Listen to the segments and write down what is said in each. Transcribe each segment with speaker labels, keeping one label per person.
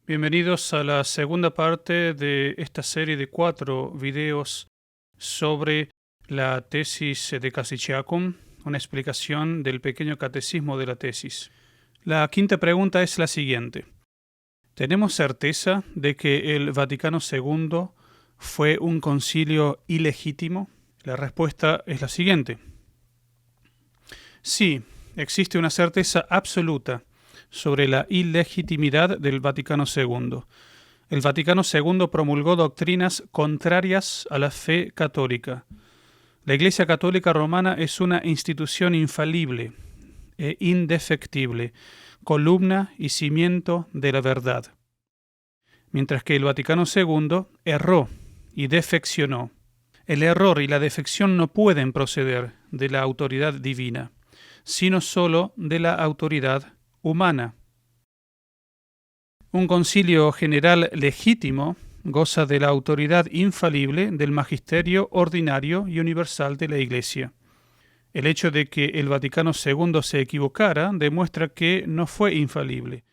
Speaker 1: Bienvenidos a la segunda parte de esta serie de 4 videos sobre la tesis de Cassichacum, una explicación del pequeño catecismo de la tesis. La quinta pregunta es la siguiente. ¿Tenemos certeza de que el Vaticano II fue un concilio ilegítimo? La respuesta es la siguiente. Sí, existe una certeza absoluta sobre la ilegitimidad del Vaticano II. El Vaticano II promulgó doctrinas contrarias a la fe católica. La Iglesia Católica Romana es una institución infalible e indefectible, columna y cimiento de la verdad. Mientras que el Vaticano II erró y defeccionó. El error y la defección no pueden proceder de la autoridad divina, sino sólo de la autoridad humana. Un concilio general legítimo goza de la autoridad infalible del magisterio ordinario y universal de la Iglesia. El hecho de que el Vaticano II se equivocara demuestra que no fue infalible.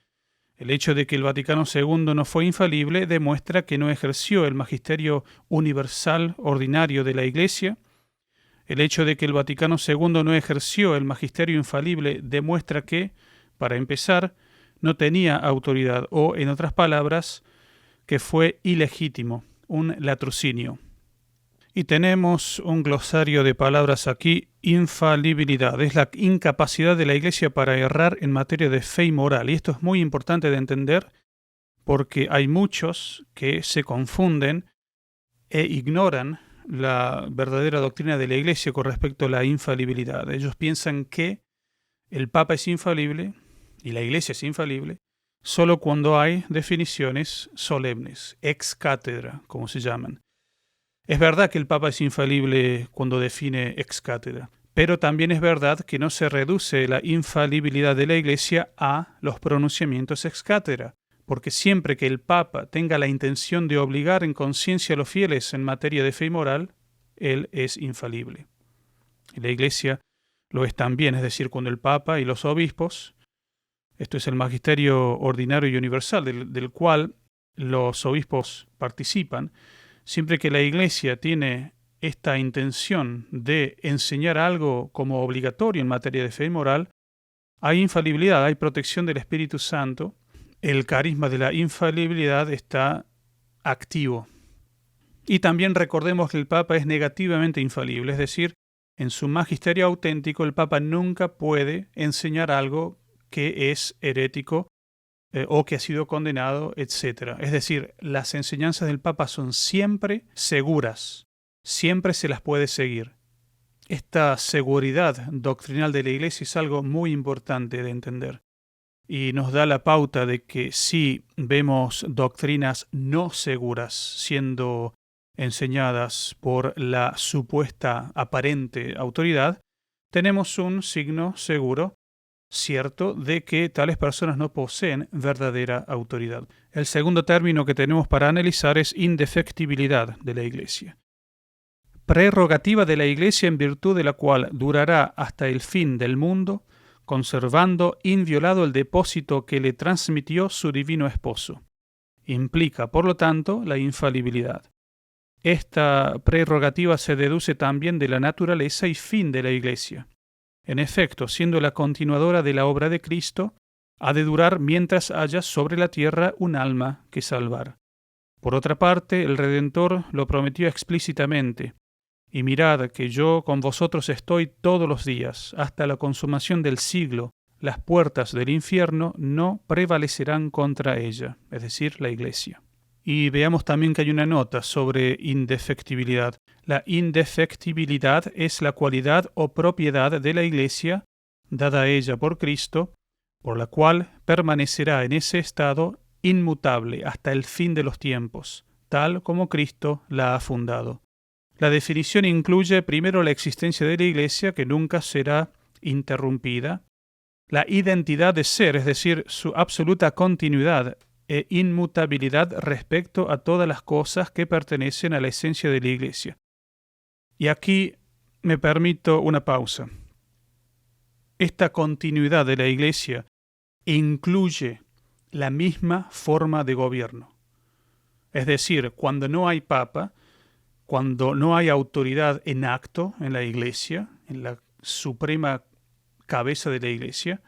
Speaker 1: El hecho de que el Vaticano II no fue infalible demuestra que no ejerció el magisterio universal ordinario de la Iglesia. El hecho de que el Vaticano II no ejerció el magisterio infalible demuestra que, para empezar, no tenía autoridad o, en otras palabras, que fue ilegítimo, un latrocinio. Y tenemos un glosario de palabras aquí, infalibilidad, es la incapacidad de la Iglesia para errar en materia de fe y moral. Y esto es muy importante de entender porque hay muchos que se confunden e ignoran la verdadera doctrina de la Iglesia con respecto a la infalibilidad. Ellos piensan que el Papa es infalible y la Iglesia es infalible solo cuando hay definiciones solemnes, ex cátedra, como se llaman. Es verdad que el Papa es infalible cuando define ex cátedra, pero también es verdad que no se reduce la infalibilidad de la Iglesia a los pronunciamientos ex cátedra, porque siempre que el Papa tenga la intención de obligar en conciencia a los fieles en materia de fe y moral, él es infalible. Y la Iglesia lo es también, es decir, cuando el Papa y los obispos, esto es el magisterio ordinario y universal del cual los obispos participan, siempre que la Iglesia tiene esta intención de enseñar algo como obligatorio en materia de fe y moral, hay infalibilidad, hay protección del Espíritu Santo, el carisma de la infalibilidad está activo. Y también recordemos que el Papa es negativamente infalible, es decir, en su magisterio auténtico el Papa nunca puede enseñar algo que es herético o que ha sido condenado, etc. Es decir, las enseñanzas del Papa son siempre seguras, siempre se las puede seguir. Esta seguridad doctrinal de la Iglesia es algo muy importante de entender y nos da la pauta de que si vemos doctrinas no seguras siendo enseñadas por la supuesta aparente autoridad, tenemos un signo seguro cierto de que tales personas no poseen verdadera autoridad. El segundo término que tenemos para analizar es indefectibilidad de la Iglesia. Prerrogativa de la Iglesia en virtud de la cual durará hasta el fin del mundo, conservando inviolado el depósito que le transmitió su divino esposo. Implica, por lo tanto, la infalibilidad. Esta prerrogativa se deduce también de la naturaleza y fin de la Iglesia. En efecto, siendo la continuadora de la obra de Cristo, ha de durar mientras haya sobre la tierra un alma que salvar. Por otra parte, el Redentor lo prometió explícitamente, y mirad que yo con vosotros estoy todos los días, hasta la consumación del siglo, las puertas del infierno no prevalecerán contra ella, es decir, la Iglesia. Y veamos también que hay una nota sobre indefectibilidad. La indefectibilidad es la cualidad o propiedad de la Iglesia, dada a ella por Cristo, por la cual permanecerá en ese estado inmutable hasta el fin de los tiempos, tal como Cristo la ha fundado. La definición incluye primero la existencia de la Iglesia, que nunca será interrumpida, la identidad de ser, es decir, su absoluta continuidad e inmutabilidad respecto a todas las cosas que pertenecen a la esencia de la Iglesia. Y aquí me permito una pausa. Esta continuidad de la Iglesia incluye la misma forma de gobierno. Es decir, cuando no hay papa, cuando no hay autoridad en acto en la Iglesia, en la suprema cabeza de la Iglesia,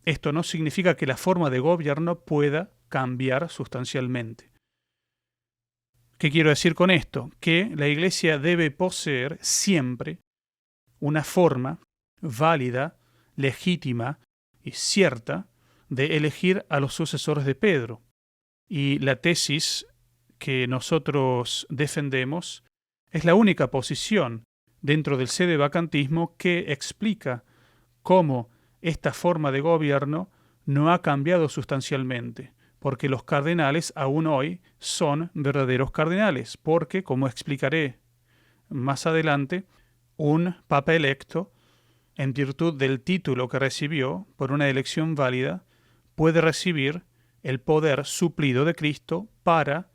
Speaker 1: esto no significa que la forma de gobierno pueda cambiar sustancialmente. ¿Qué quiero decir con esto? Que la Iglesia debe poseer siempre una forma válida, legítima y cierta de elegir a los sucesores de Pedro. Y la tesis que nosotros defendemos es la única posición dentro del sedevacantismo que explica cómo esta forma de gobierno no ha cambiado sustancialmente, porque los cardenales aún hoy son verdaderos cardenales, porque, como explicaré más adelante, un papa electo, en virtud del título que recibió por una elección válida, puede recibir el poder suplido de Cristo para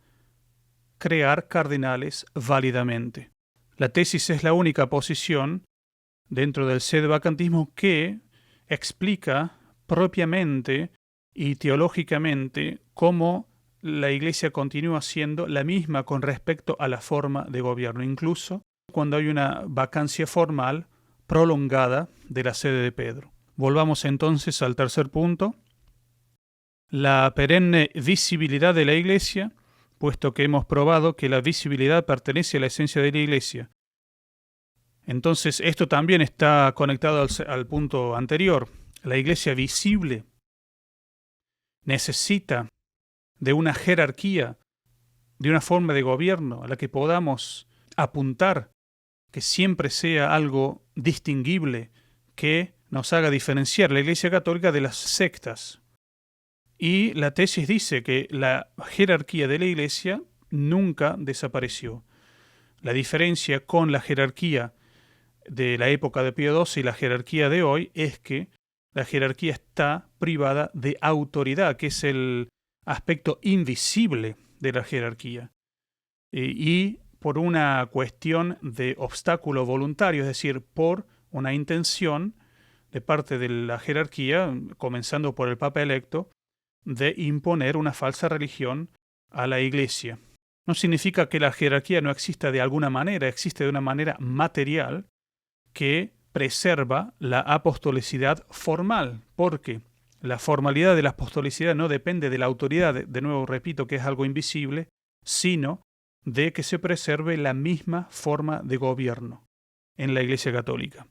Speaker 1: crear cardenales válidamente. La tesis es la única posición dentro del sedevacantismo que explica propiamente y teológicamente cómo la Iglesia continúa siendo la misma con respecto a la forma de gobierno, incluso cuando hay una vacancia formal prolongada de la sede de Pedro. Volvamos entonces al tercer punto. La perenne visibilidad de la Iglesia, puesto que hemos probado que la visibilidad pertenece a la esencia de la Iglesia. Entonces, esto también está conectado al punto anterior. La Iglesia visible necesita de una jerarquía, de una forma de gobierno a la que podamos apuntar, que siempre sea algo distinguible, que nos haga diferenciar la Iglesia Católica de las sectas. Y la tesis dice que la jerarquía de la Iglesia nunca desapareció. La diferencia con la jerarquía de la época de Pío XII y la jerarquía de hoy es que la jerarquía está privada de autoridad, que es el aspecto invisible de la jerarquía. Y por una cuestión de obstáculo voluntario, es decir, por una intención de parte de la jerarquía, comenzando por el Papa electo, de imponer una falsa religión a la Iglesia. No significa que la jerarquía no exista de alguna manera, existe de una manera material que preserva la apostolicidad formal, porque la formalidad de la apostolicidad no depende de la autoridad, de nuevo repito que es algo invisible, sino de que se preserve la misma forma de gobierno en la Iglesia Católica.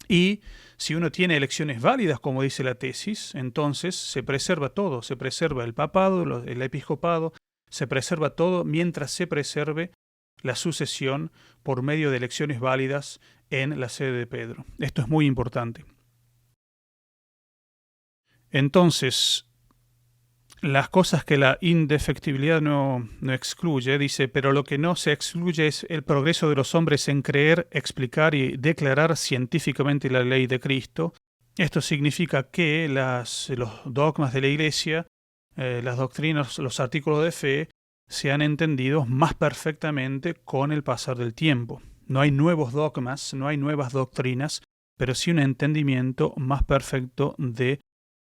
Speaker 1: Y si uno tiene elecciones válidas, como dice la tesis, entonces se preserva todo, se preserva el papado, el episcopado, se preserva todo mientras se preserve la sucesión por medio de elecciones válidas en la sede de Pedro. Esto es muy importante. Entonces, las cosas que la indefectibilidad no excluye, dice, pero lo que no se excluye es el progreso de los hombres en creer, explicar y declarar científicamente la ley de Cristo. Esto significa que los dogmas de la Iglesia, las doctrinas, los artículos de fe, se han entendido más perfectamente con el pasar del tiempo. No hay nuevos dogmas, no hay nuevas doctrinas, pero sí un entendimiento más perfecto de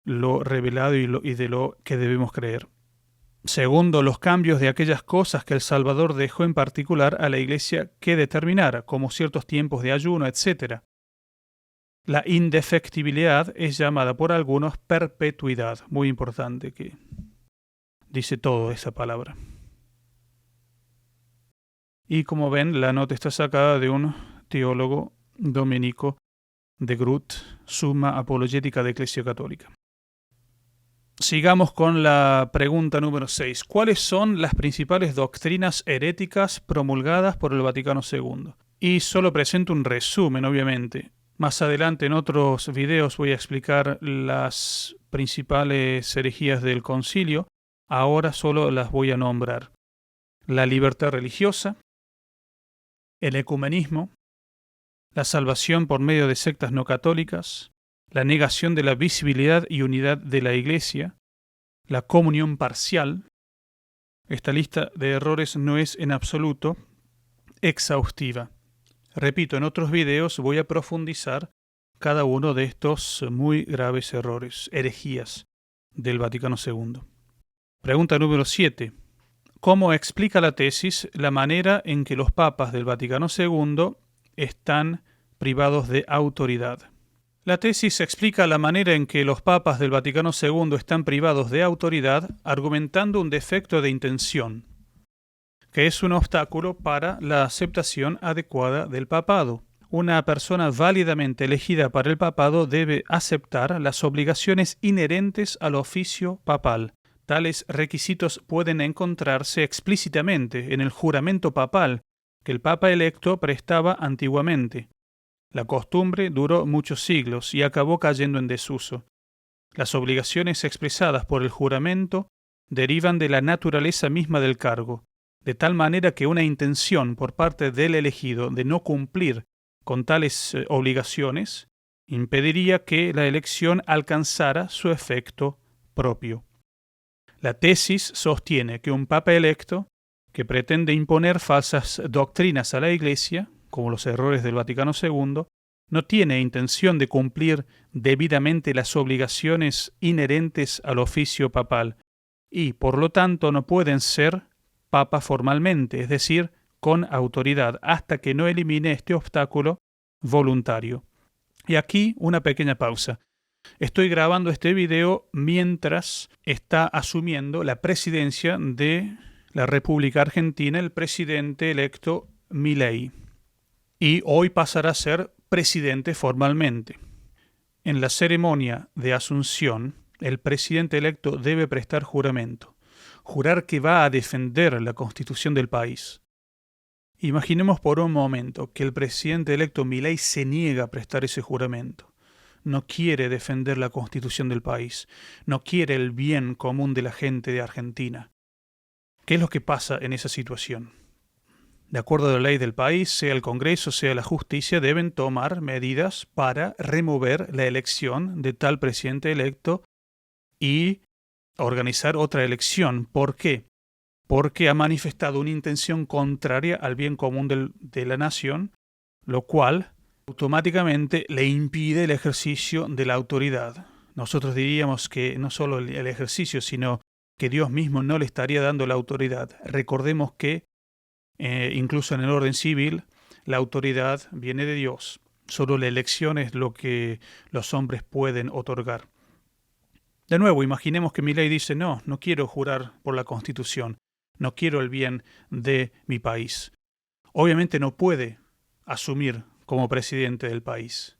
Speaker 1: lo revelado y de lo que debemos creer. Segundo, los cambios de aquellas cosas que el Salvador dejó en particular a la Iglesia que determinara, como ciertos tiempos de ayuno, etc. La indefectibilidad es llamada por algunos perpetuidad, muy importante que dice todo esa palabra. Y como ven, la nota está sacada de un teólogo dominico de Groot, Summa Apologetica de Ecclesia Católica. Sigamos con la pregunta número 6. ¿Cuáles son las principales doctrinas heréticas promulgadas por el Vaticano II? Y solo presento un resumen, obviamente. Más adelante en otros videos voy a explicar las principales herejías del concilio. Ahora solo las voy a nombrar. La libertad religiosa, el ecumenismo, la salvación por medio de sectas no católicas, la negación de la visibilidad y unidad de la Iglesia, la comunión parcial. Esta lista de errores no es en absoluto exhaustiva. Repito, en otros videos voy a profundizar cada uno de estos muy graves errores, herejías del Vaticano II. Pregunta número 7. ¿Cómo explica la tesis la manera en que los papas del Vaticano II están privados de autoridad? La tesis explica la manera en que los papas del Vaticano II están privados de autoridad argumentando un defecto de intención, que es un obstáculo para la aceptación adecuada del papado. Una persona válidamente elegida para el papado debe aceptar las obligaciones inherentes al oficio papal. Tales requisitos pueden encontrarse explícitamente en el juramento papal que el papa electo prestaba antiguamente. La costumbre duró muchos siglos y acabó cayendo en desuso. Las obligaciones expresadas por el juramento derivan de la naturaleza misma del cargo, de tal manera que una intención por parte del elegido de no cumplir con tales obligaciones impediría que la elección alcanzara su efecto propio. La tesis sostiene que un papa electo, que pretende imponer falsas doctrinas a la Iglesia, como los errores del Vaticano II, no tiene intención de cumplir debidamente las obligaciones inherentes al oficio papal y, por lo tanto, no pueden ser papa formalmente, es decir, con autoridad, hasta que no elimine este obstáculo voluntario. Y aquí una pequeña pausa. Estoy grabando este video mientras está asumiendo la presidencia de la República Argentina el presidente electo Milei. Y hoy pasará a ser presidente formalmente. En la ceremonia de asunción, el presidente electo debe prestar juramento, jurar que va a defender la Constitución del país. Imaginemos por un momento que el presidente electo Milei se niega a prestar ese juramento. No quiere defender la Constitución del país, no quiere el bien común de la gente de Argentina. ¿Qué es lo que pasa en esa situación? De acuerdo a la ley del país, sea el Congreso, sea la justicia, deben tomar medidas para remover la elección de tal presidente electo y organizar otra elección. ¿Por qué? Porque ha manifestado una intención contraria al bien común de la nación, lo cual automáticamente le impide el ejercicio de la autoridad. Nosotros diríamos que no solo el ejercicio, sino que Dios mismo no le estaría dando la autoridad. Recordemos que incluso en el orden civil, la autoridad viene de Dios. Solo la elección es lo que los hombres pueden otorgar. De nuevo, imaginemos que Milei dice, no quiero jurar por la Constitución, no quiero el bien de mi país. Obviamente no puede asumir como presidente del país.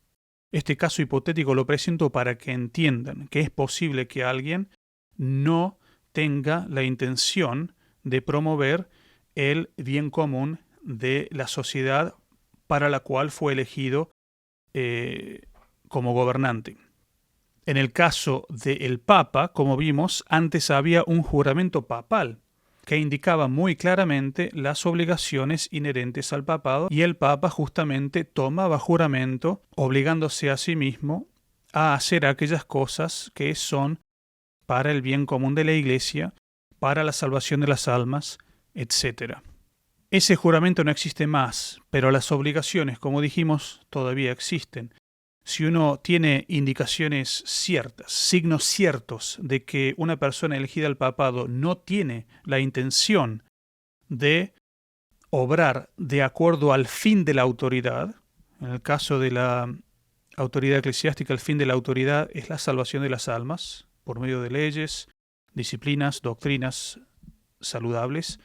Speaker 1: Este caso hipotético lo presento para que entiendan que es posible que alguien no tenga la intención de promover el bien común de la sociedad para la cual fue elegido como gobernante. En el caso del Papa, como vimos, antes había un juramento papal que indicaba muy claramente las obligaciones inherentes al papado y el Papa justamente tomaba juramento obligándose a sí mismo a hacer aquellas cosas que son para el bien común de la Iglesia, para la salvación de las almas, etc. Ese juramento no existe más, pero las obligaciones, como dijimos, todavía existen. Si uno tiene indicaciones ciertas, signos ciertos de que una persona elegida al papado no tiene la intención de obrar de acuerdo al fin de la autoridad, en el caso de la autoridad eclesiástica, el fin de la autoridad es la salvación de las almas por medio de leyes, disciplinas, doctrinas saludables.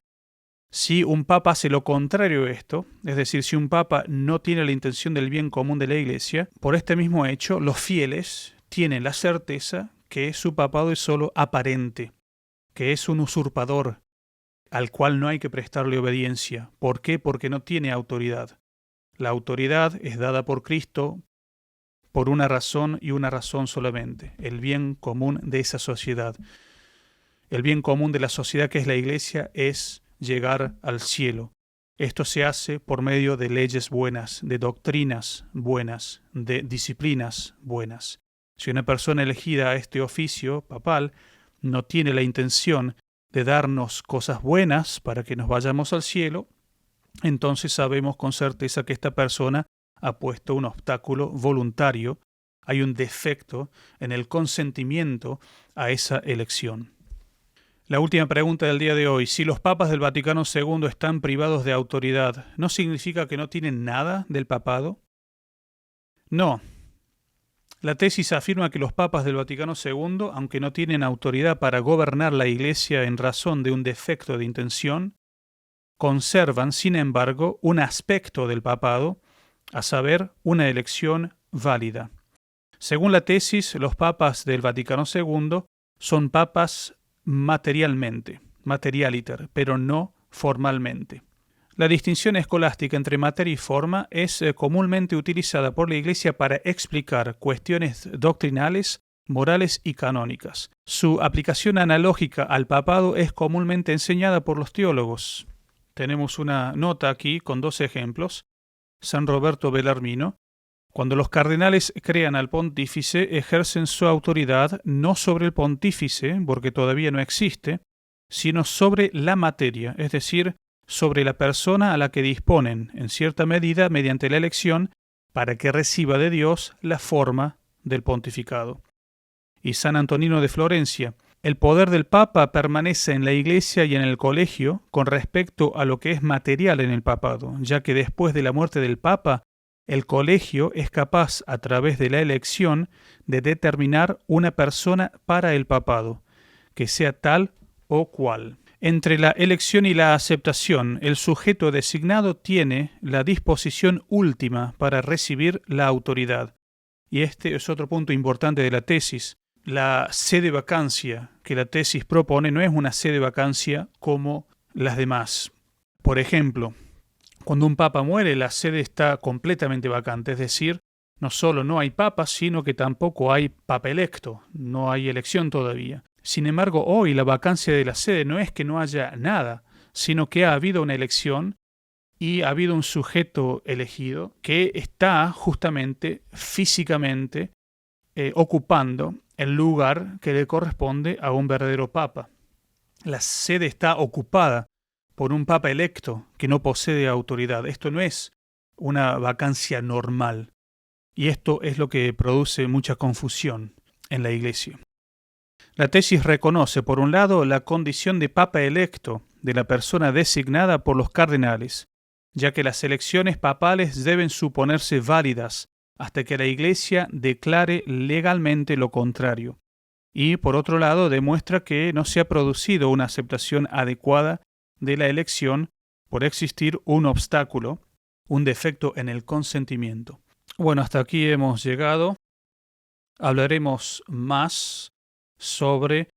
Speaker 1: Si un papa hace lo contrario a esto, es decir, si un papa no tiene la intención del bien común de la Iglesia, por este mismo hecho, los fieles tienen la certeza que su papado es solo aparente, que es un usurpador al cual no hay que prestarle obediencia. ¿Por qué? Porque no tiene autoridad. La autoridad es dada por Cristo por una razón y una razón solamente, el bien común de esa sociedad. El bien común de la sociedad que es la Iglesia es llegar al cielo. Esto se hace por medio de leyes buenas, de doctrinas buenas, de disciplinas buenas. Si una persona elegida a este oficio papal no tiene la intención de darnos cosas buenas para que nos vayamos al cielo, entonces sabemos con certeza que esta persona ha puesto un obstáculo voluntario. Hay un defecto en el consentimiento a esa elección. La última pregunta del día de hoy. Si los papas del Vaticano II están privados de autoridad, ¿no significa que no tienen nada del papado? No. La tesis afirma que los papas del Vaticano II, aunque no tienen autoridad para gobernar la Iglesia en razón de un defecto de intención, conservan, sin embargo, un aspecto del papado, a saber, una elección válida. Según la tesis, los papas del Vaticano II son papas materialiter, pero no formalmente. La distinción escolástica entre materia y forma es comúnmente utilizada por la Iglesia para explicar cuestiones doctrinales, morales y canónicas. Su aplicación analógica al papado es comúnmente enseñada por los teólogos. Tenemos una nota aquí con 2 ejemplos. San Roberto Bellarmino. Cuando los cardenales crean al pontífice, ejercen su autoridad no sobre el pontífice, porque todavía no existe, sino sobre la materia, es decir, sobre la persona a la que disponen, en cierta medida, mediante la elección, para que reciba de Dios la forma del pontificado. Y San Antonino de Florencia, el poder del Papa permanece en la Iglesia y en el colegio con respecto a lo que es material en el papado, ya que después de la muerte del Papa, el colegio es capaz, a través de la elección, de determinar una persona para el papado, que sea tal o cual. Entre la elección y la aceptación, el sujeto designado tiene la disposición última para recibir la autoridad. Y este es otro punto importante de la tesis. La sede vacancia que la tesis propone no es una sede vacancia como las demás. Por ejemplo, cuando un papa muere, la sede está completamente vacante, es decir, no solo no hay papa, sino que tampoco hay papa electo, no hay elección todavía. Sin embargo, hoy la vacancia de la sede no es que no haya nada, sino que ha habido una elección y ha habido un sujeto elegido que está justamente físicamente ocupando el lugar que le corresponde a un verdadero papa. La sede está ocupada por un papa electo que no posee autoridad. Esto no es una vacancia normal. Y esto es lo que produce mucha confusión en la Iglesia. La tesis reconoce, por un lado, la condición de papa electo de la persona designada por los cardenales, ya que las elecciones papales deben suponerse válidas hasta que la Iglesia declare legalmente lo contrario. Y, por otro lado, demuestra que no se ha producido una aceptación adecuada de la elección por existir un obstáculo, un defecto en el consentimiento. Bueno, hasta aquí hemos llegado. Hablaremos más sobre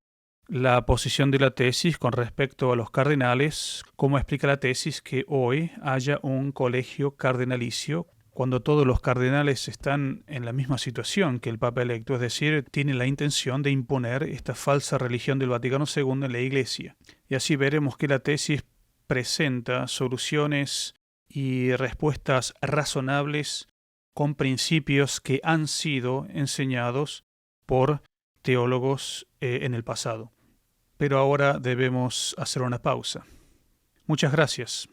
Speaker 1: la posición de la tesis con respecto a los cardenales, cómo explica la tesis que hoy haya un colegio cardenalicio cuando todos los cardenales están en la misma situación que el Papa electo, es decir, tienen la intención de imponer esta falsa religión del Vaticano II en la Iglesia. Y así veremos que la tesis presenta soluciones y respuestas razonables con principios que han sido enseñados por teólogos en el pasado. Pero ahora debemos hacer una pausa. Muchas gracias.